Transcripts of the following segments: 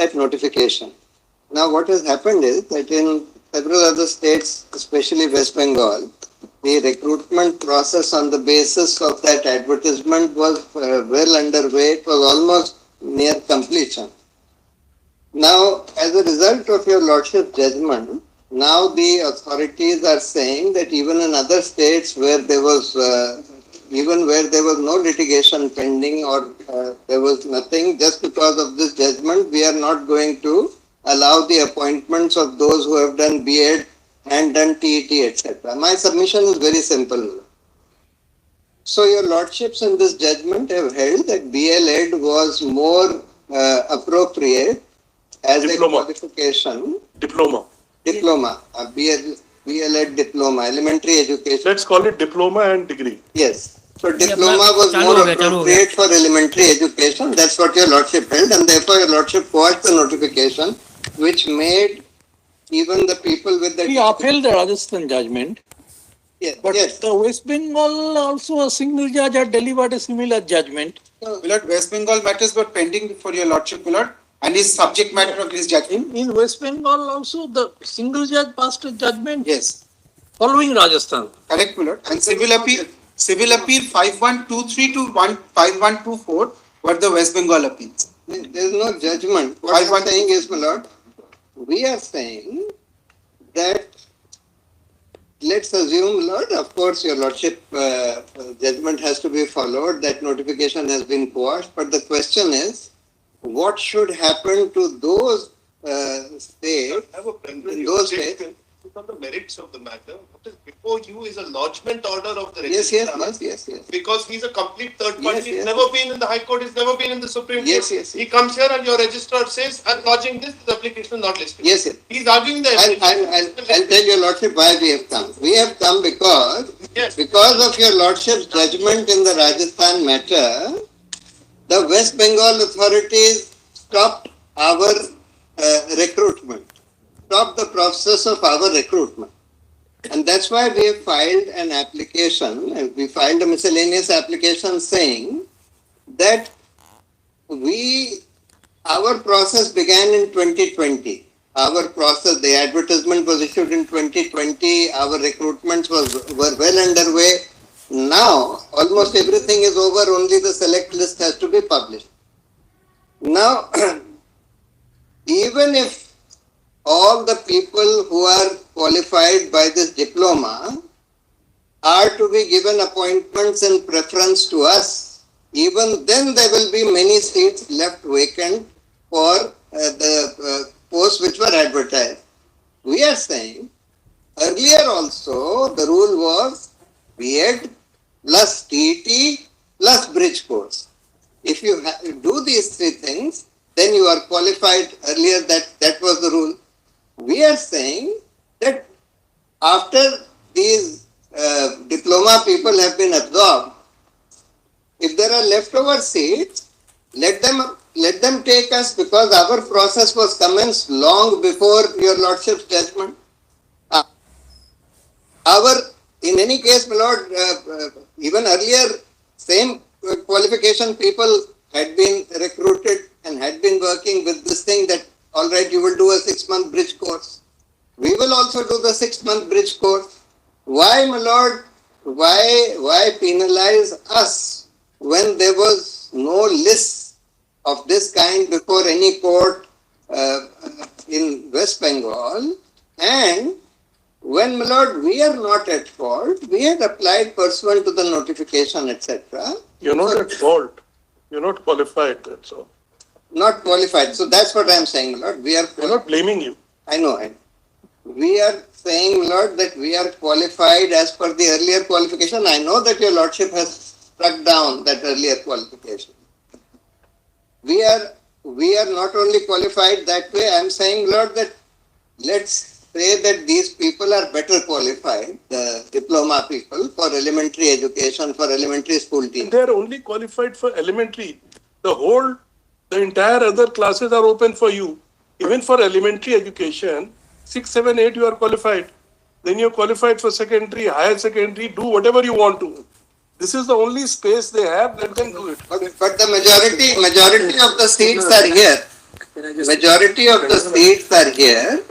that notification. Now what has happened is that in several other states, especially West Bengal, the recruitment process on the basis of that advertisement was well underway. It was almost near completion. Now, as a result of your Lordship's judgment, now the authorities are saying that even in other states where there was no litigation pending or there was nothing, just because of this judgment, we are not going to allow the appointments of those who have done B.Ed and done TET, etc. My submission is very simple. So your Lordships in this judgment have held that BL.Ed was more appropriate as a qualification. Diploma, BL.Ed diploma, elementary education. Let's call it diploma and degree. Yes. So diploma was more appropriate for elementary education. That's what your Lordship held, and therefore your Lordship quashed the notification, which made even the people with the... We upheld the Rajasthan judgment. Yes, but the West Bengal also a single judge had delivered a similar judgment. Milord, West Bengal matters were pending for your Lordship, Milord, and is subject matter of this judgment. In West Bengal also the single judge passed a judgment. Yes. Following Rajasthan. Correct, Milord. And civil appeal 5123 to 5124 were the West Bengal appeals. There is no judgment. What I am saying is, my Lord, we are saying that, let's assume, Lord, of course, your Lordship judgment has to be followed, that notification has been quashed, but the question is, what should happen to those states? I have a those states? On the merits of the matter, what is before you is a lodgement order of the registrar. Yes. Because he's a complete third party. He's never been in the High Court. He's never been in the Supreme Court. Yes. He comes here and your registrar says, "I'm lodging this application not listed." Yes. He's arguing that. I'll tell your Lordship why we have come. We have come because of your Lordship's judgment in the Rajasthan matter, the West Bengal authorities stopped our recruitment. Stop the process of our recruitment. And that's why we have filed an application, and we filed a miscellaneous application saying that our process began in 2020. Our process, the advertisement was issued in 2020, our recruitments were well underway. Now, almost everything is over, only the select list has to be published. Now, even if all the people who are qualified by this diploma are to be given appointments in preference to us, even then there will be many seats left vacant for the posts which were advertised. We are saying, earlier also the rule was B.Ed plus TET plus bridge course. If you do these three things, then you are qualified. Earlier that was the rule. We are saying that after these diploma people have been absorbed, if there are leftover seats, let them take us, because our process was commenced long before your Lordship's judgment. In any case, my Lord, even earlier, same qualification people had been recruited and had been working with this thing that, all right, you will do a 6-month bridge course. We will also do the 6-month bridge course. Why, my Lord, why penalize us when there was no list of this kind before any court in West Bengal? And when, my Lord, we are not at fault, we had applied pursuant to the notification, etc. You're not at fault. You're not qualified, that's all. Not qualified. So that's what I am saying, Lord. We're not blaming you. I know. We are saying, Lord, that we are qualified as per the earlier qualification. I know that your Lordship has struck down that earlier qualification. We are not only qualified that way. I am saying, Lord, that let's say that these people are better qualified, the diploma people, for elementary education, for elementary school teaching. They are only qualified for elementary. The entire other classes are open for you. Even for elementary education, 6, 7, 8 you are qualified. Then you are qualified for secondary, higher secondary, do whatever you want to. This is the only space they have, let them do it. But the majority of the seats are here. majority of the seats are here,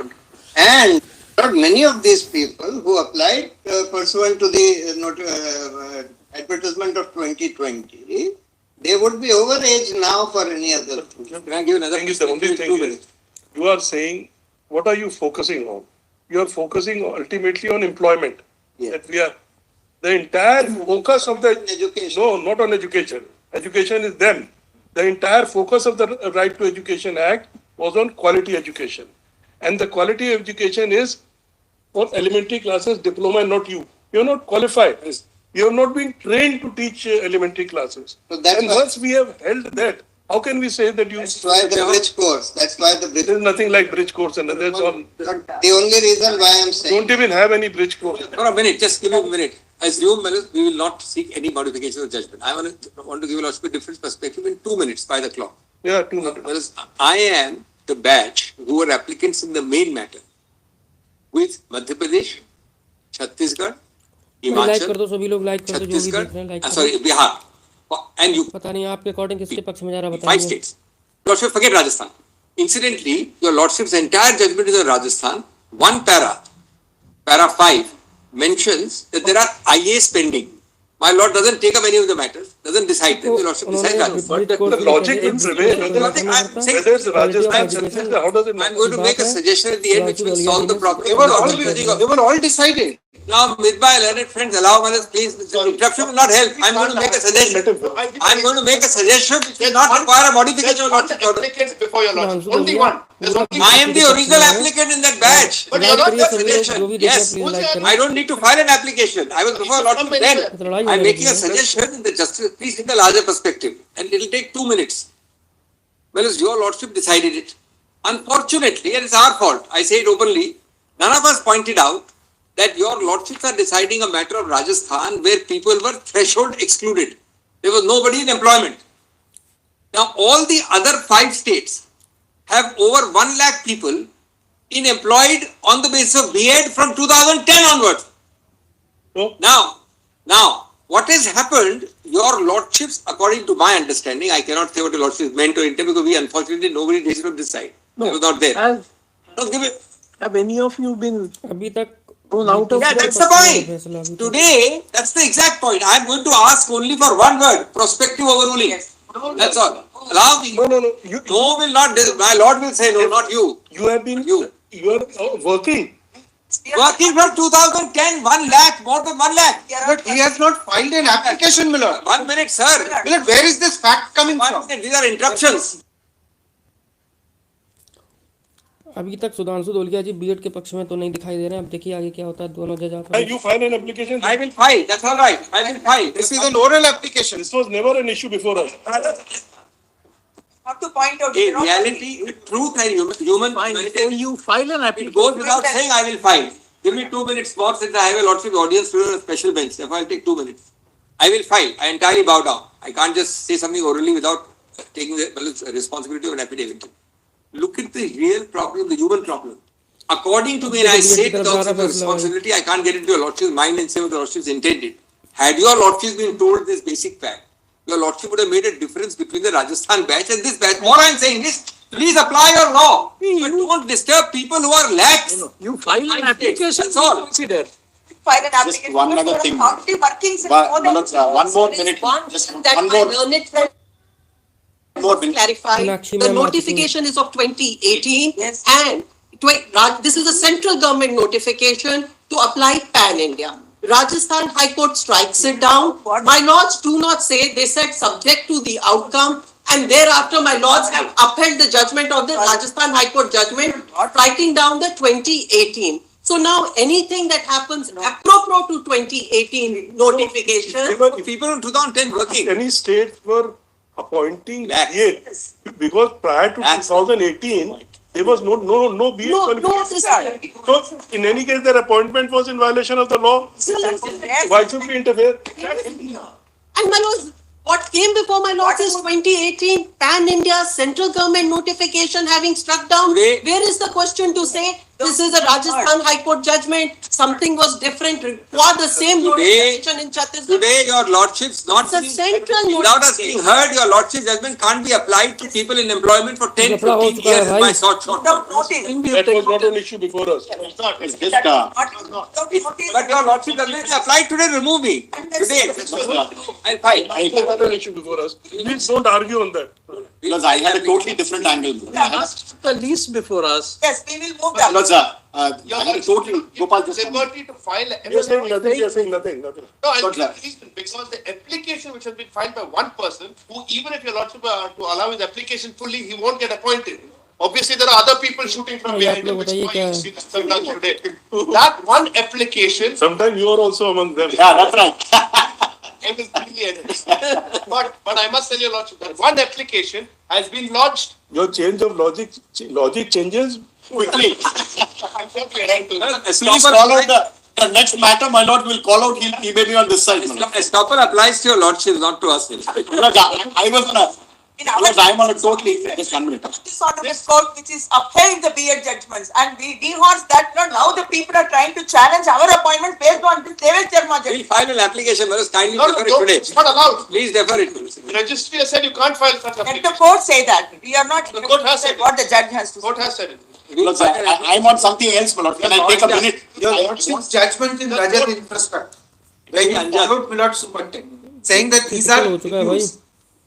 and not many of these people who applied pursuant to the advertisement of 2020, they would be over age now for any other. Can I give another? Thank you, sir. Only thing is, you are saying, what are you focusing on? You are focusing ultimately on employment. Yes. That we are the entire focus of the Education. No, not on education. Education is them. The entire focus of the Right to Education Act was on quality education, and the quality education is for elementary classes, diploma, and not you. You are not qualified. You have not been trained to teach elementary classes. So that's And why- once we have held that, how can we say that you? That's why the bridge course. That's why the bridge. There is nothing like bridge course, and that's all. The only reason why I'm saying. Don't even have any bridge course. For a minute, just give me a minute. I assume we will not seek any modification of judgment. I want to give a different perspective in 2 minutes by the clock. Yeah, 2 minutes. Whereas I am the batch who were applicants in the main matter with Madhya Pradesh, Chhattisgarh, like कर दो, Himachal, सभी लोग like कर दो, जो भी देख रहे हैं लाइक Chhattisgarh, कर sorry, दो। Bihar, and you. पता नहीं आपके अकॉर्डिंग किसके पक्ष में जा रहा, 5 बताइए। states. Lordship, forget Rajasthan. Incidentally, your Lordship's entire judgment is on Rajasthan. One para 5, mentions that there are IAs pending. My Lord doesn't take up any of the matters, doesn't decide them. Your Lordship decides Rajasthan. The logic will prevail. Whether it's Rajasthan, Chhattisgarh, how does it I'm matter? going to make a suggestion at the end which will solve the problem. They were all decided. Now, with my learned friends, allow me, please. Interruption will not help. I'm going to make a suggestion. I'm going to make a suggestion which will not require a modification of Lordship's order. Applicants before your Lordship. Only one. There's only I am the original applicant in that batch. But you're not like करिए, the सभी लोग जो भी देख रहे हैं, Yes. Please like करें। I don't need to file an application. I was before Lordship then. लड़ाई हो I'm रही making a है। suggestion in the justice, please in the larger perspective. And it will take 2 minutes. Well, as your Lordship decided it. Unfortunately, and it's our fault, I say it openly, none of us pointed out that your Lordships are deciding a matter of Rajasthan where people were threshold excluded. There was nobody in employment. Now, all the other 5 states have over 1 lakh people in employed on the basis of B.Ed from 2010 onwards. No. Now, what has happened, your Lordships, according to my understanding, I cannot say what your Lordship is meant to intend because we unfortunately nobody decided from this side. I was not there. No, give it. Have any of you been अभी तक thrown out of Yeah, the that's the फैसला point. अभी तक। Today, that's the exact point. I am going to ask only for one word, prospective overruling. That's all. Allow me. No. No will not, my Lord will say no, not you. You have been. You are working. Working from 2010, 1 lakh, more than 1 lakh. But he has not filed an application, Miller. 1 minute, sir. Miller, where is this fact coming 1 from? minute, these are interruptions. अभी तक सुधांशु धोलिया जी BEd के पक्ष में तो नहीं दिखाई दे रहे हैं। अब देखिए आगे क्या होता है, दोनों जज आप And you file an application. I will file, that's all right. I will file. This is an oral application. This was never an issue before us. Have to point out. In reality, truth and human before you file an it application. goes without saying I will file. Give me 2 minutes more since I have a lot of audience to a special bench. Therefore, I'll take 2 minutes. I will file. I entirely bow down. I can't just say something orally without taking the responsibility of an affidavit. Look at the real problem, the human problem. According to me, and I say it without taking responsibility, I can't get into your Lordship's mind and say what the Lordship's intended. Had your Lordship been told this basic fact, your Lordship would have made a difference between the Rajasthan batch and this batch. All I'm saying is, please apply your law. But don't disturb people who are lax. You file an application. That's all. Consider. File an application. one other thing. Already working since One- more than one more There is minute. One Just thing that one I more- learned it More minute. clarify. Meenakshi The ma'am, notification is of 2018 Yes. and this is a central government notification to apply pan-India. Rajasthan High Court strikes it down. My lords do not say, they said subject to the outcome, and thereafter my lords have upheld the judgment of the Rajasthan High Court judgment, striking down the 2018. So now anything that happens apropos to 2018 notification, People in 2010 working. Any states were appointing Lax. BA because prior to Lax. 2018 there was no BA no, qualification. this So in any case their appointment was in violation of the law. Why should we interfere? And my lords, what came before my lords is 2018 pan-India central government notification having struck down. Today- Where is the question to say This is a Rajasthan High Court judgment. Something was different. Require the same notification in Chhattisgarh. Today, your lordships not It's a central without us being heard, your lordship judgment can't be applied to people in employment for 10, Lafड़ा हो 15 चुका है years is भाई। my short. That was not an issue before us. It's just, But your lordship judgment is applied today, remove me. Today, I'll fight. That was not an issue before us. Please don't argue on that. because I had a totally different angle. The least before us. Yes, we will move that. Because, I had a totally, Gopal, just a minute. liberty to file. You're saying nothing, you're saying nothing. No, I'll What's give that? the reason, because the application which has been filed by one person, who even if your lordship to allow his application fully, he won't get appointed. Obviously, there are other people shooting from ये behind आप him, लोग which बताइए is why क्या you है? see this sometimes today. That one application Sometimes you are also among them. Yeah, that's right. is brilliant. But I must tell your lordship that one application has been lodged. Your change of logic changes quickly. I'm totally right to that. Please call out the next matter, my lord will call out, he may be on this side. Manoj. Estoppel applies to your lordship, not to us. Because I was on a, because I am on a totally, just 1 minute. This honorable court which is upheld the BEd judgments and we dehorse that. Now the people are trying to challenge our appointment based on this Devesh Sharma We'll judgment. file an application, let us kindly No, no, defer it don't, today. it's not allowed. Please defer it. The registry has said you can't file such Let the application. court say that. We are not. The court has said what the judge has to The court say. has said it. Because I am on something else, my lord. Can I take a minute? Your lordship's judgment in Rajat Infrastructure, where you followed Milord Superintendent, saying that these are हो चुका है भाई। views.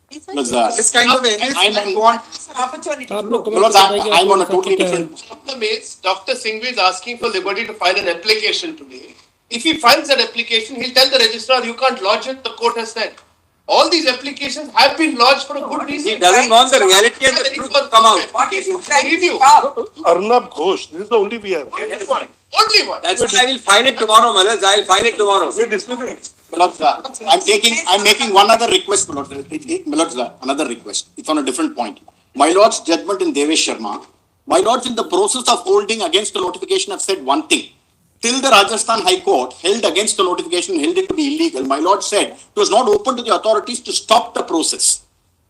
Because, This kind of I'm on, want. It's an opportunity. आप लोग my lord, comment बताइए I'm on a आपको totally क्या है? different. Problem is, Dr. Singhvi is asking for liberty to file an application today. If he files that application, he'll tell the registrar, you can't lodge it, the court has said. All these applications have been lodged for a good reason. He doesn't want the reality and the truth to come out. What is you trying to Review. stop? Arnab Ghosh, this is the only we have. Only one. Only one. That's why I will file it tomorrow, Malaz. I will file it tomorrow. We're dismissing. My lord, I'm making one other request, my lord. My lord, another request. It's on a different point. My lord's judgment in Devesh Sharma, my lords in the process of holding against the notification have said one thing. Till the Rajasthan High Court held against the notification, held it to be illegal, my lord said it was not open to the authorities to stop the process.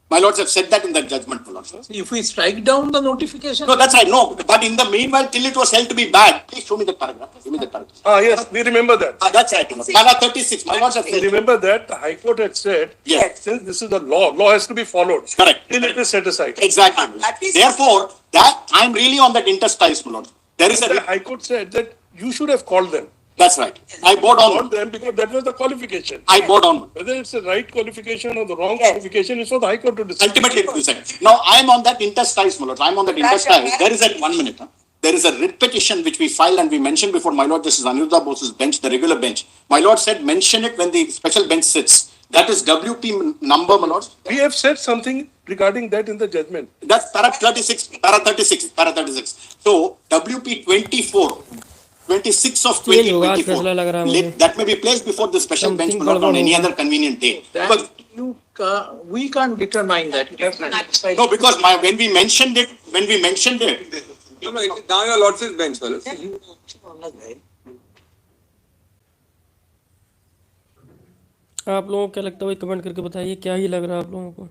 My lords have said that in that judgment, my lord. If we strike down the notification. No, that's right. No, but in the meanwhile, till it was held to be bad, please show me the paragraph. Show me the paragraph. Ah, yes, we remember that. That's right. Para 36. My lords have We said. remember that the High Court had said, Yes. since this is the law has to be followed. Correct. Till it is set aside. Exactly. At least- Therefore, that I'm really on that interstice, my lord. There is The a. High Court said that you should have called them. That's right. I bowed Called on. them because that was the qualification. I bowed on. Whether it's the right qualification or the wrong Yes. qualification is for the High Court to decide. Ultimately, it was said. Now I am on that interstice, my lord. I'm on that interstice. There is a 1 minute. There is a writ petition which we filed and we mentioned before my lord. This is Aniruddha Bose's bench, the regular bench. My lord said mention it when the special bench sits. That is WP number, my lord. We have said something regarding that in the judgment. That's para 36. Para 36. Para 36. So WP 24. 26 of Change होगा, आज 2024. फैसला लग रहा है मुझे। That may be placed before the special bench, Something my lord, on गड़बड़ any होगा। other convenient day. Because, We can't determine that. It has to be- no, because when we mentioned it, No, no, it is now your lordship's bench, fellas. आप लोगों को क्या लगता है भाई, comment करके बताइए क्या ही लग रहा है आप लोगों को।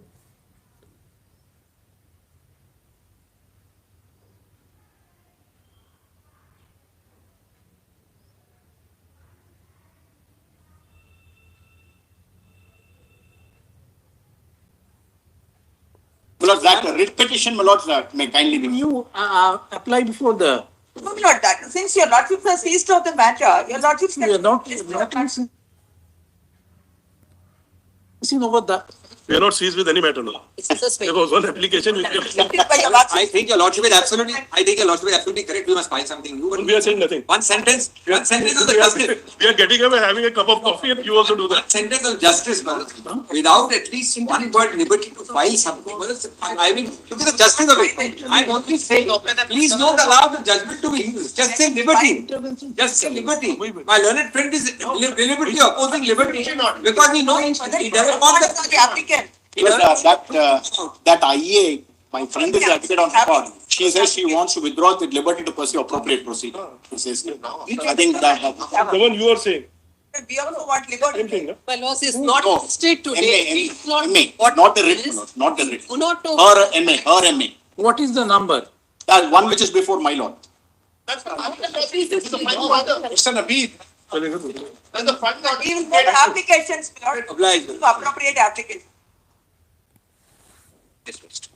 my lord, that writ petition, my lord, may kindly be. You apply before the, No, not that. Since your lordship has seized of the matter, your lordship we are not seen over the. We are not seized with any matter now. It's a suspect. There was one application which I think your lordship is absolutely correct. We must find something new. we are saying nothing. One sentence on the justice. We are getting away having a cup of coffee and you also do that. One sentence on justice, brother. Without at least one word liberty to file something. I mean, look at the justice of it. I'm only saying, please don't allow the judgment to be used. Just say liberty. Just say liberty. My learned friend is liberty opposing liberty because he knows he doesn't want the applicant. Because, that IEA, my friend is advocate on record. She says she wants to withdraw with liberty to pursue appropriate procedure. She says, I think that. The one you are saying. We also want liberty. Same thing, no? My loss is not No. state today. It's not MA, not the writ, my lord, not the writ. Not to. Her MA. What is the number? That one which is before my lord. That's the final order. It's an appeal. That's the final order. We will get applications, my lord, Obliged. to appropriate applications. Yes, Mr.